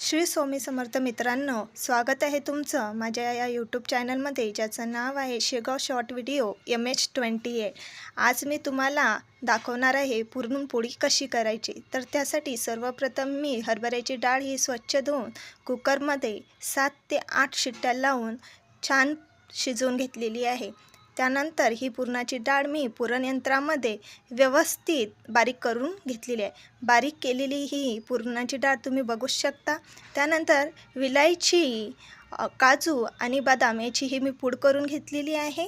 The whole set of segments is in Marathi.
श्री स्वामी समर्थ मित्रांनो, स्वागत आहे तुमचं माझ्या या यूट्यूब चॅनलमध्ये, ज्याचं नाव आहे शेगाव शॉर्ट व्हिडिओ MH28। आज मी तुम्हाला दाखवणार आहे पुरणपोळी कशी करायची। तर त्यासाठी सर्वप्रथम मी हरभऱ्याची डाळ ही स्वच्छ धुवून कुकरमध्ये 7 ते 8 शिट्ट्या लावून छान शिजवून घेतलेली आहे। त्यानंतर ही पुरणाची डाळ मी पुरणयंत्रामध्ये व्यवस्थित बारीक करून घेतलेली आहे। बारीक केलेली ही पुरणाची डाळ तुम्ही बघू शकता। त्यानंतर विलायची, काजू आणि बदाम याची ही मी पूड करून घेतलेली आहे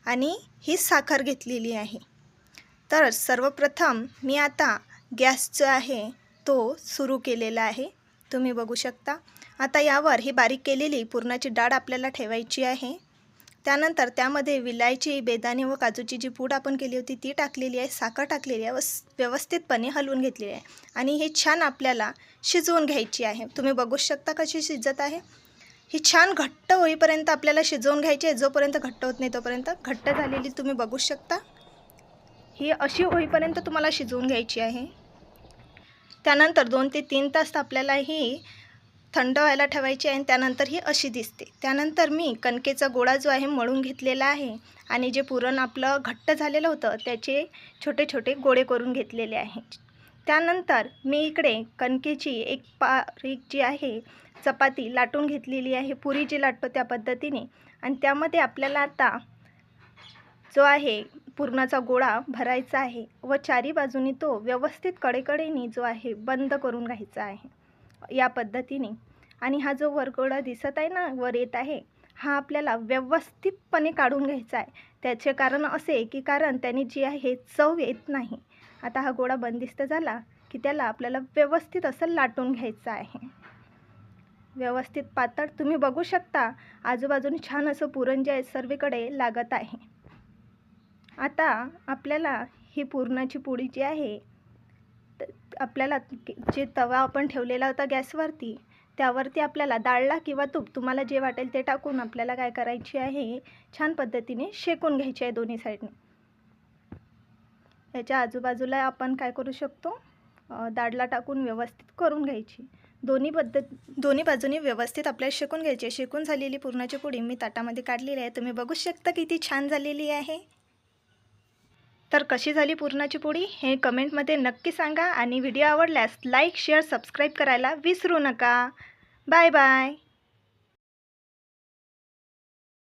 आणि ही साखर घेतलेली आहे। तर सर्वप्रथम मी आता गॅस जो आहे तो सुरू केलेला आहे, तुम्ही बघू शकता। आता यावर ही बारीक केलेली पुरणाची डाळ आपल्याला ठेवायची आहे। त्यानंतर त्यामध्ये विलायची, बेदाणे व काजूची जी पूड आपण केली होती ती टाकलेली आहे, साखर टाकलेली आहे व व्यवस्थितपणे हलवून घेतलेली आहे आणि हे छान आपल्याला शिजवून घ्यायची आहे। तुम्ही बघू शकता कशी शिजत आहे। ही छान घट्ट होईपर्यंत आपल्याला शिजवून घ्यायची आहे। जोपर्यंत घट्ट होत नाही तोपर्यंत घट्ट झालेली तुम्ही बघू शकता। ही अशी होईपर्यंत तुम्हाला शिजवून घ्यायची आहे। त्यानंतर 2 ते 3 तास आपल्याला ही थंड व्हायला ठेवायची आहे। त्यानंतर ही अशी दिसते। त्यानंतर मी कणकेचा गोळा जो आहे मळून घेतलेला आहे आणि जे पुरण आपलं घट्ट झालेलं होतं त्याचे छोटे छोटे गोळे करून घेतलेले आहे। त्यानंतर मी इकडे कणकेची एक बारीक जी आहे चपाती लाटून घेतलेली आहे, पुरी जी लाटतो त्या पद्धतीने। आणि त्यामध्ये आपल्याला आता जो आहे पुरणाचा गोळा भरायचा आहे व चारी बाजूनी तो व्यवस्थित कडेकडेने जो आहे बंद करून घ्यायचा आहे या पद्धतीने। आणि हा जो वरगोळा दिसत आहे ना, वर येत आहे, हा आपल्याला व्यवस्थितपणे काढून घ्यायचा आहे। त्याचे कारण असे की कारण त्याने जी आहे चव येत नाही। आता हा गोळा बंदिस्त झाला की त्याला आपल्याला व्यवस्थित असं लाटून घ्यायचं आहे, व्यवस्थित पातळ। तुम्ही बघू शकता आजूबाजूने छान असं पुरण जे आहे सर्वीकडे लागत आहे। आता आपल्याला ही पुरणाची पोळी जी आहे आपल्याला जे तवा आपण ठेवलेला होता गॅसवरती त्यावरती आपल्याला डाळला किंवा तूप तुम्हाला जे वाटेल ते टाकून आपल्याला काय करायची आहे, छान पद्धतीने शेकून घ्यायची आहे दोन्ही साईडने। याच्या आजूबाजूला आपण काय करू शकतो, डाळला टाकून व्यवस्थित करून घ्यायची। दोन्ही बाजूनी व्यवस्थित आपल्याला शेकून घ्यायची। शेकून झालेली पुरणाची पोळी मी ताटामध्ये काढलेली आहे, तुम्ही बघू शकता किती छान झालेली आहे। तर कशी झाली पुरणाची पोळी हे कमेंटमध्ये नक्की सांगा आणि व्हिडिओ आवडल्यास लाईक, शेअर, सबस्क्राईब करायला विसरू नका। Bye bye.